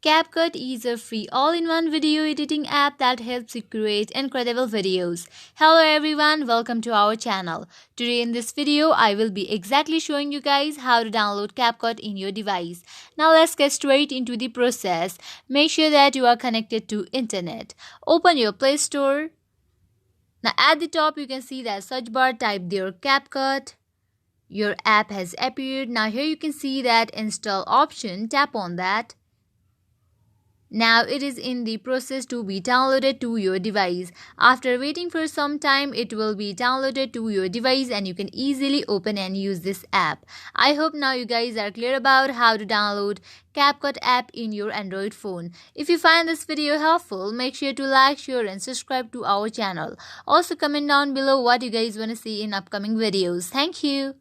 CapCut is a free all-in-one video editing app that helps you create incredible videos. Hello everyone, welcome to our channel. Today in this video, I will be exactly showing you guys how to download CapCut in your device. Now let's get straight into the process. Make sure that you are connected to internet. Open your Play Store. Now at the top you can see that search bar, type there CapCut. Your app has appeared. Now here you can see that install option, tap on that. Now it is in the process to be downloaded to your device. After waiting for some time, it will be downloaded to your device and you can easily open and use this app. I hope now you guys are clear about how to download CapCut app in your Android phone. If you find this video helpful, make sure to like, share and subscribe to our channel. Also comment down below what you guys want to see in upcoming videos. Thank you.